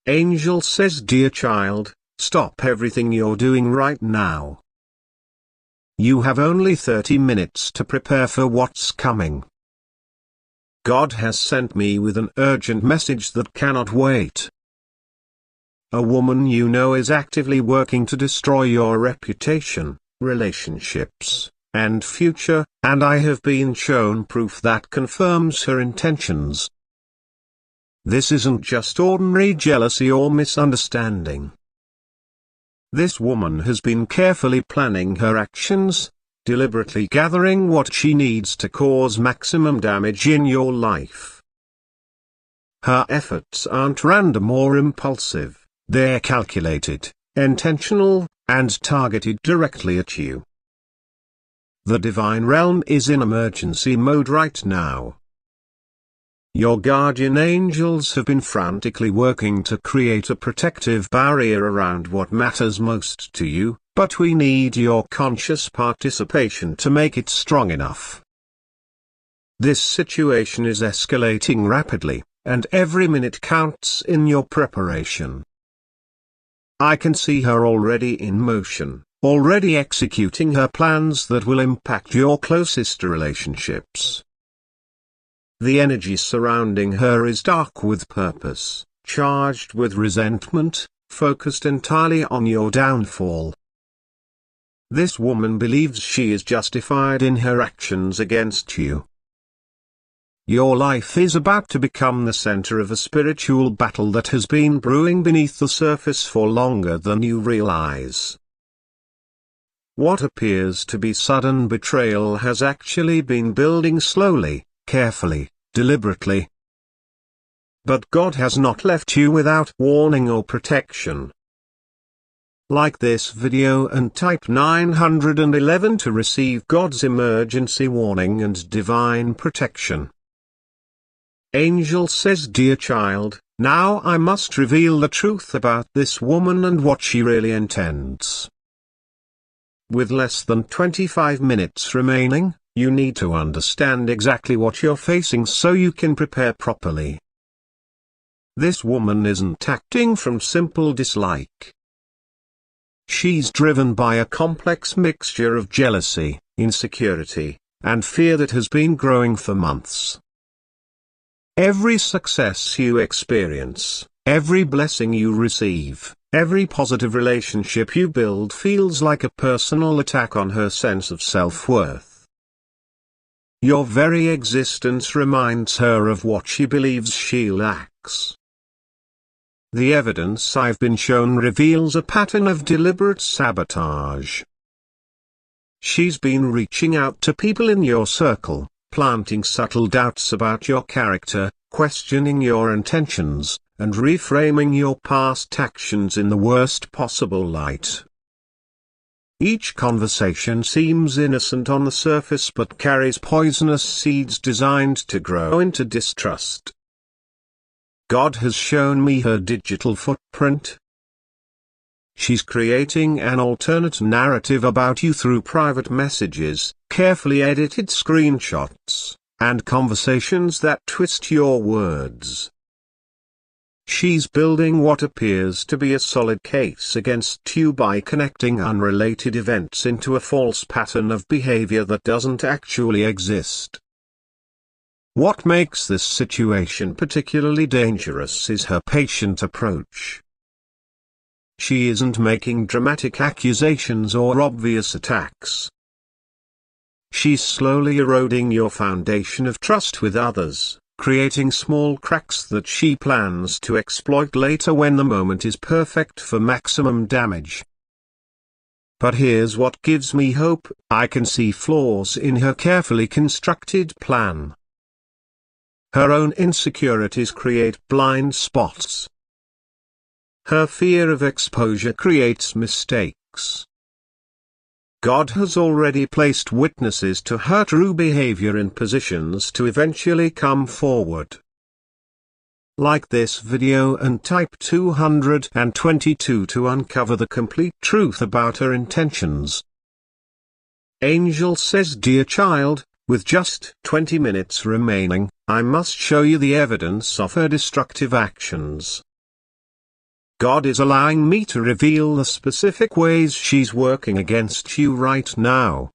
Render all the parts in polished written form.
Angel says, dear child, stop everything you're doing right now. You have only 30 minutes to prepare for what's coming. God has sent me with an urgent message that cannot wait. A woman you know is actively working to destroy your reputation, relationships, and future, and I have been shown proof that confirms her intentions. This isn't just ordinary jealousy or misunderstanding. This woman has been carefully planning her actions, deliberately gathering what she needs to cause maximum damage in your life. Her efforts aren't random or impulsive, they're calculated, intentional, and targeted directly at you. The divine realm is in emergency mode right now. Your guardian angels have been frantically working to create a protective barrier around what matters most to you, but we need your conscious participation to make it strong enough. This situation is escalating rapidly, and every minute counts in your preparation. I can see her already in motion, already executing her plans that will impact your closest relationships. The energy surrounding her is dark with purpose, charged with resentment, focused entirely on your downfall. This woman believes she is justified in her actions against you. Your life is about to become the center of a spiritual battle that has been brewing beneath the surface for longer than you realize. What appears to be sudden betrayal has actually been building slowly, carefully, deliberately. But God has not left you without warning or protection. Like this video and type 911 to receive God's emergency warning and divine protection. Angel says, dear child, now I must reveal the truth about this woman and what she really intends. With less than 25 minutes remaining, you need to understand exactly what you're facing so you can prepare properly. This woman isn't acting from simple dislike. She's driven by a complex mixture of jealousy, insecurity, and fear that has been growing for months. Every success you experience, every blessing you receive, every positive relationship you build feels like a personal attack on her sense of self-worth. Your very existence reminds her of what she believes she lacks. The evidence I've been shown reveals a pattern of deliberate sabotage. She's been reaching out to people in your circle, planting subtle doubts about your character, questioning your intentions, and reframing your past actions in the worst possible light. Each conversation seems innocent on the surface but carries poisonous seeds designed to grow into distrust. God has shown me her digital footprint. She's creating an alternate narrative about you through private messages, carefully edited screenshots, and conversations that twist your words. She's building what appears to be a solid case against you by connecting unrelated events into a false pattern of behavior that doesn't actually exist. What makes this situation particularly dangerous is her patient approach. She isn't making dramatic accusations or obvious attacks. She's slowly eroding your foundation of trust with others, creating small cracks that she plans to exploit later when the moment is perfect for maximum damage. But here's what gives me hope: I can see flaws in her carefully constructed plan. Her own insecurities create blind spots. Her fear of exposure creates mistakes. God has already placed witnesses to her true behavior in positions to eventually come forward. Like this video and type 222 to uncover the complete truth about her intentions. Angel says, dear child, with just 20 minutes remaining, I must show you the evidence of her destructive actions. God is allowing me to reveal the specific ways she's working against you right now.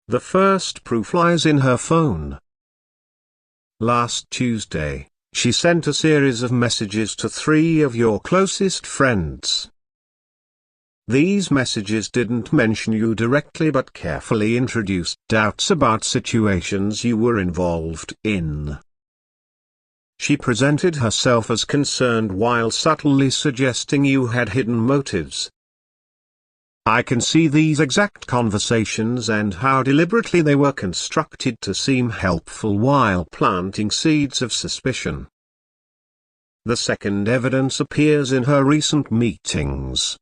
The first proof lies in her phone. Last Tuesday, she sent a series of messages to 3 of your closest friends. These messages didn't mention you directly but carefully introduced doubts about situations you were involved in. She presented herself as concerned while subtly suggesting you had hidden motives. I can see these exact conversations and how deliberately they were constructed to seem helpful while planting seeds of suspicion. The second evidence appears in her recent meetings.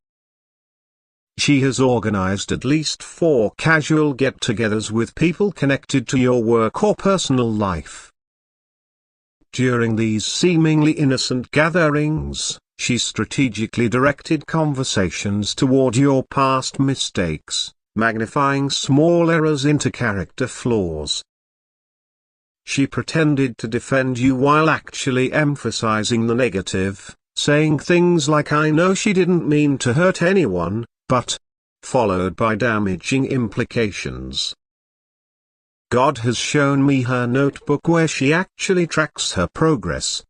She has organized at least 4 casual get-togethers with people connected to your work or personal life. During these seemingly innocent gatherings, she strategically directed conversations toward your past mistakes, magnifying small errors into character flaws. She pretended to defend you while actually emphasizing the negative, saying things like "I know she didn't mean to hurt anyone, but," followed by damaging implications. God has shown me her notebook where she actually tracks her progress.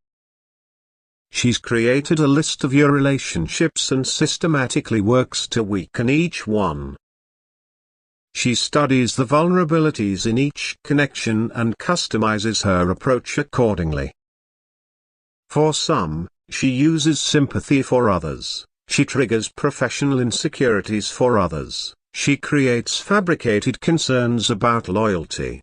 She's created a list of your relationships and systematically works to weaken each one. She studies the vulnerabilities in each connection and customizes her approach accordingly. For some, she uses sympathy; for others, she triggers professional insecurities; for others, she creates fabricated concerns about loyalty.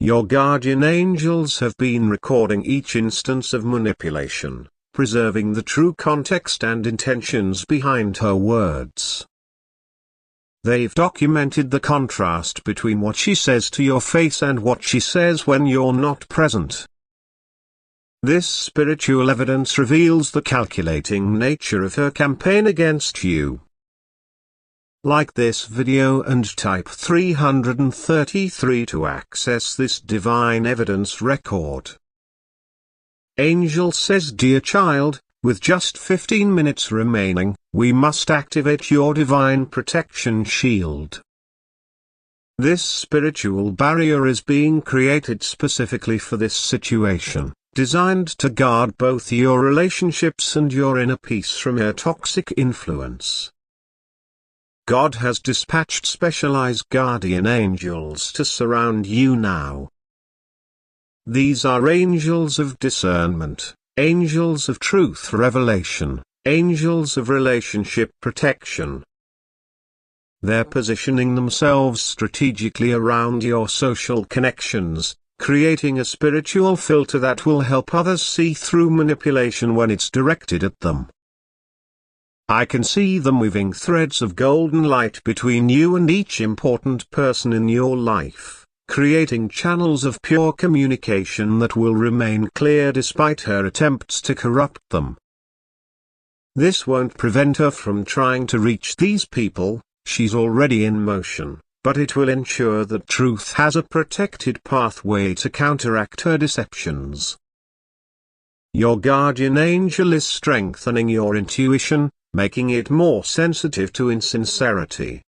Your guardian angels have been recording each instance of manipulation, preserving the true context and intentions behind her words. They've documented the contrast between what she says to your face and what she says when you're not present. This spiritual evidence reveals the calculating nature of her campaign against you. Like this video and type 333 to access this divine evidence record. Angel says, "Dear child, with just 15 minutes remaining, we must activate your divine protection shield. This spiritual barrier is being created specifically for this situation, designed to guard both your relationships and your inner peace from her toxic influence. God has dispatched specialized guardian angels to surround you now. These are angels of discernment, angels of truth revelation, angels of relationship protection. They're positioning themselves strategically around your social connections, creating a spiritual filter that will help others see through manipulation when it's directed at them. I can see them weaving threads of golden light between you and each important person in your life, creating channels of pure communication that will remain clear despite her attempts to corrupt them. This won't prevent her from trying to reach these people; she's already in motion, but it will ensure that truth has a protected pathway to counteract her deceptions. Your guardian angel is strengthening your intuition, making it more sensitive to insincerity.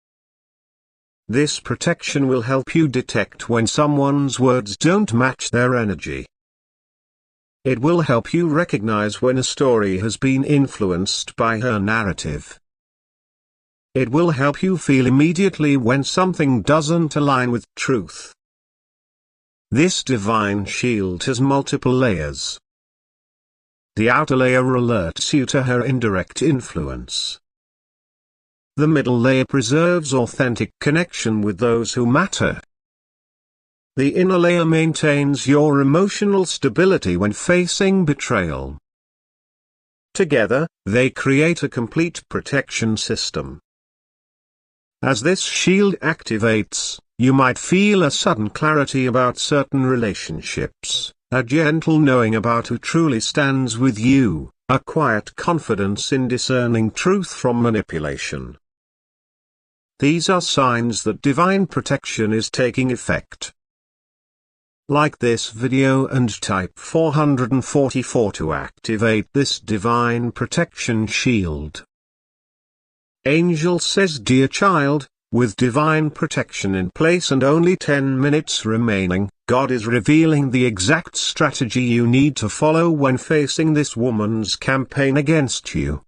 This protection will help you detect when someone's words don't match their energy. It will help you recognize when a story has been influenced by her narrative. It will help you feel immediately when something doesn't align with truth. This divine shield has multiple layers. The outer layer alerts you to her indirect influence. The middle layer preserves authentic connection with those who matter. The inner layer maintains your emotional stability when facing betrayal. Together, they create a complete protection system. As this shield activates, you might feel a sudden clarity about certain relationships, a gentle knowing about who truly stands with you, a quiet confidence in discerning truth from manipulation. These are signs that divine protection is taking effect. Like this video and type 444 to activate this divine protection shield. Angel says, dear child, with divine protection in place and only 10 minutes remaining, God is revealing the exact strategy you need to follow when facing this woman's campaign against you.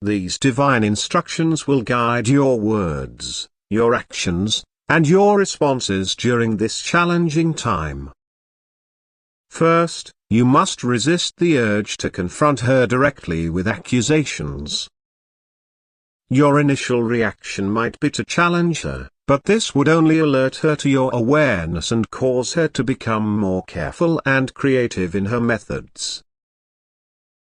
These divine instructions will guide your words, your actions, and your responses during this challenging time. First, you must resist the urge to confront her directly with accusations. Your initial reaction might be to challenge her, but this would only alert her to your awareness and cause her to become more careful and creative in her methods.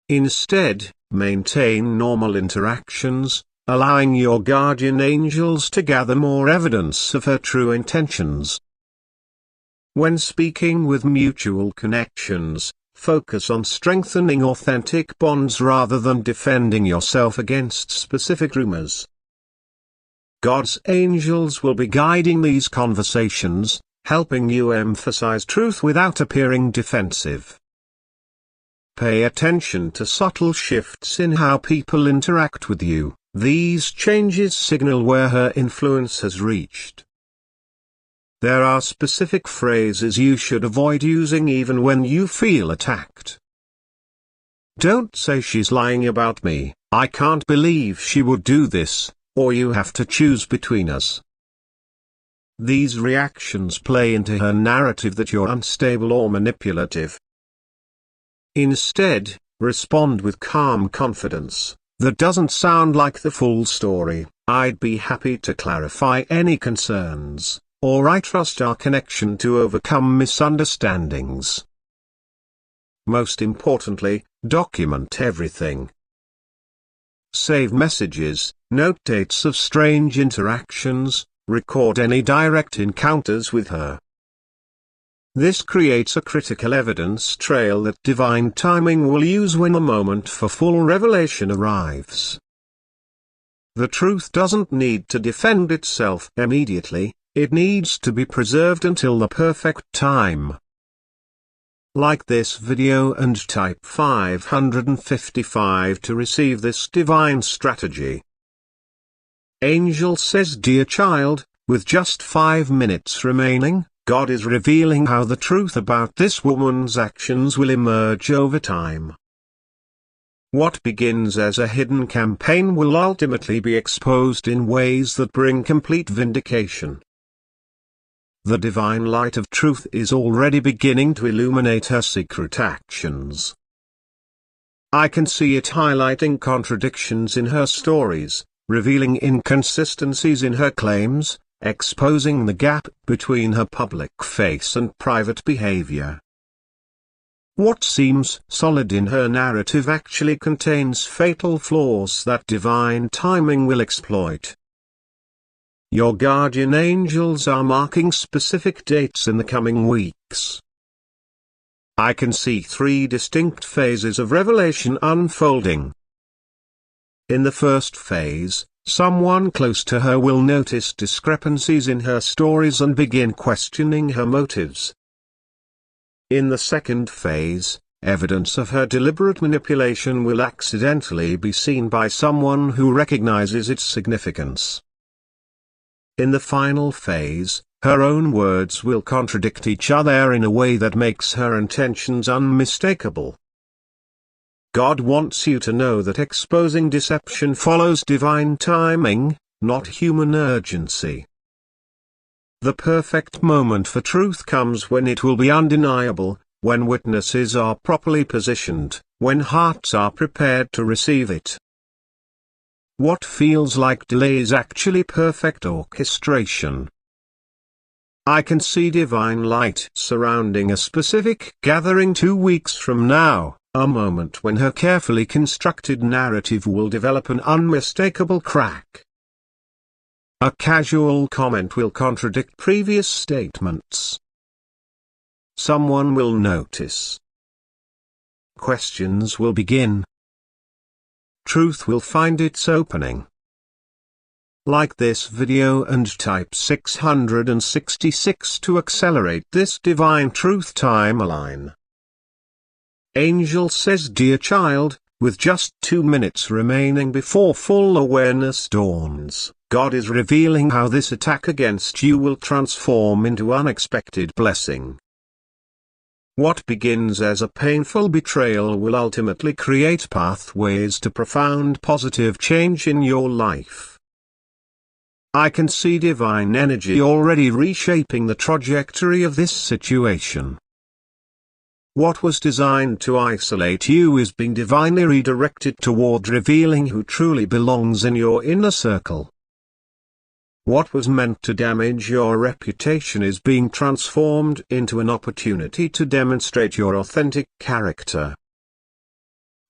Instead, maintain normal interactions, allowing your guardian angels to gather more evidence of her true intentions. When speaking with mutual connections, focus on strengthening authentic bonds rather than defending yourself against specific rumors. God's angels will be guiding these conversations, helping you emphasize truth without appearing defensive. Pay attention to subtle shifts in how people interact with you. These changes signal where her influence has reached. There are specific phrases you should avoid using even when you feel attacked. Don't say she's lying about me, I can't believe she would do this, or you have to choose between us. These reactions play into her narrative that you're unstable or manipulative. Instead, respond with calm confidence. That doesn't sound like the full story. I'd be happy to clarify any concerns, or I trust our connection to overcome misunderstandings. Most importantly, document everything. Save messages, note dates of strange interactions, record any direct encounters with her. This creates a critical evidence trail that divine timing will use when the moment for full revelation arrives. The truth doesn't need to defend itself immediately, it needs to be preserved until the perfect time. Like this video and type 555 to receive this divine strategy. Angel says, dear child, with just 5 minutes remaining, God is revealing how the truth about this woman's actions will emerge over time. What begins as a hidden campaign will ultimately be exposed in ways that bring complete vindication. The divine light of truth is already beginning to illuminate her secret actions. I can see it highlighting contradictions in her stories, revealing inconsistencies in her claims, exposing the gap between her public face and private behavior. What seems solid in her narrative actually contains fatal flaws that divine timing will exploit. Your guardian angels are marking specific dates in the coming weeks. I can see 3 distinct phases of revelation unfolding. In the first phase, someone close to her will notice discrepancies in her stories and begin questioning her motives. In the second phase, evidence of her deliberate manipulation will accidentally be seen by someone who recognizes its significance. In the final phase, her own words will contradict each other in a way that makes her intentions unmistakable. God wants you to know that exposing deception follows divine timing, not human urgency. The perfect moment for truth comes when it will be undeniable, when witnesses are properly positioned, when hearts are prepared to receive it. What feels like delay is actually perfect orchestration. I can see divine light surrounding a specific gathering 2 weeks from now. A moment when her carefully constructed narrative will develop an unmistakable crack. A casual comment will contradict previous statements. Someone will notice. Questions will begin. Truth will find its opening. Like this video and type 666 to accelerate this divine truth timeline. Angel says, dear child, with just 2 minutes remaining before full awareness dawns, God is revealing how this attack against you will transform into unexpected blessing. What begins as a painful betrayal will ultimately create pathways to profound positive change in your life. I can see divine energy already reshaping the trajectory of this situation. What was designed to isolate you is being divinely redirected toward revealing who truly belongs in your inner circle. What was meant to damage your reputation is being transformed into an opportunity to demonstrate your authentic character.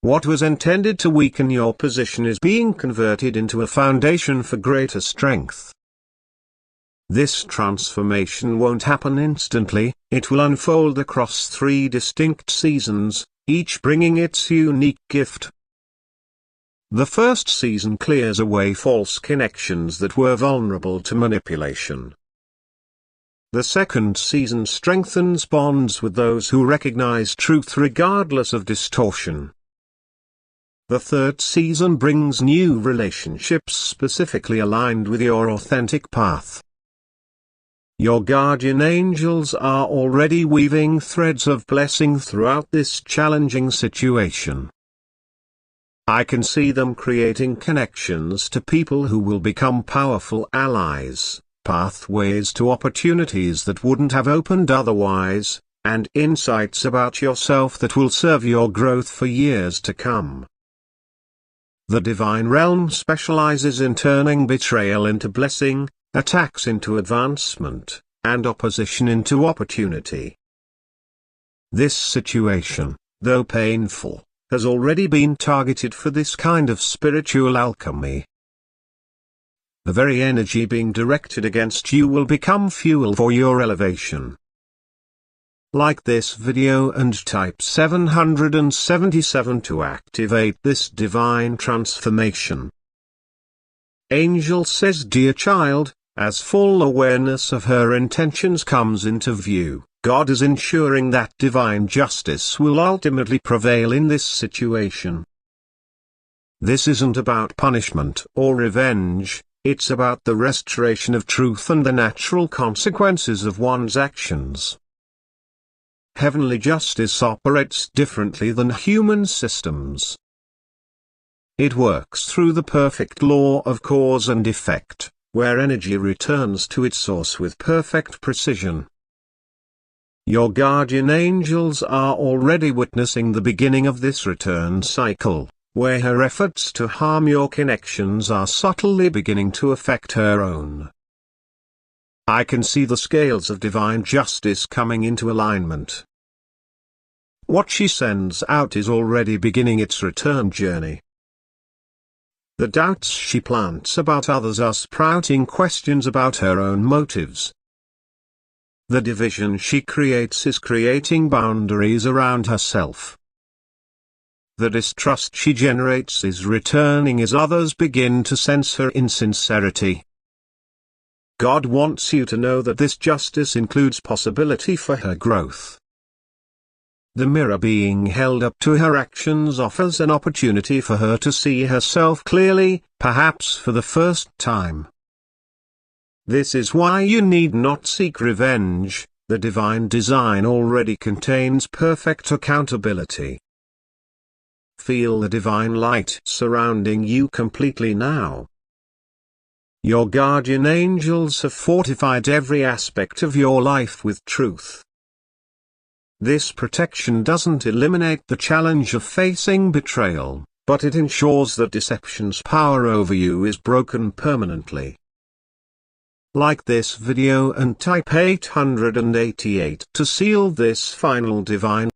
What was intended to weaken your position is being converted into a foundation for greater strength. This transformation won't happen instantly, it will unfold across 3 distinct seasons, each bringing its unique gift. The first season clears away false connections that were vulnerable to manipulation. The second season strengthens bonds with those who recognize truth regardless of distortion. The third season brings new relationships specifically aligned with your authentic path. Your guardian angels are already weaving threads of blessing throughout this challenging situation. I can see them creating connections to people who will become powerful allies, pathways to opportunities that wouldn't have opened otherwise, and insights about yourself that will serve your growth for years to come. The divine realm specializes in turning betrayal into blessing, attacks into advancement, and opposition into opportunity. This situation, though painful, has already been targeted for this kind of spiritual alchemy. The very energy being directed against you will become fuel for your elevation. Like this video and type 777 to activate this divine transformation. Angel says, dear child, as full awareness of her intentions comes into view, God is ensuring that divine justice will ultimately prevail in this situation. This isn't about punishment or revenge, it's about the restoration of truth and the natural consequences of one's actions. Heavenly justice operates differently than human systems. It works through the perfect law of cause and effect, where energy returns to its source with perfect precision. Your guardian angels are already witnessing the beginning of this return cycle, where her efforts to harm your connections are subtly beginning to affect her own. I can see the scales of divine justice coming into alignment. What she sends out is already beginning its return journey. The doubts she plants about others are sprouting questions about her own motives. The division she creates is creating boundaries around herself. The distrust she generates is returning as others begin to sense her insincerity. God wants you to know that this justice includes possibility for her growth. The mirror being held up to her actions offers an opportunity for her to see herself clearly, perhaps for the first time. This is why you need not seek revenge, the divine design already contains perfect accountability. Feel the divine light surrounding you completely now. Your guardian angels have fortified every aspect of your life with truth. This protection doesn't eliminate the challenge of facing betrayal, but it ensures that deception's power over you is broken permanently. Like this video and type 888 to seal this final divine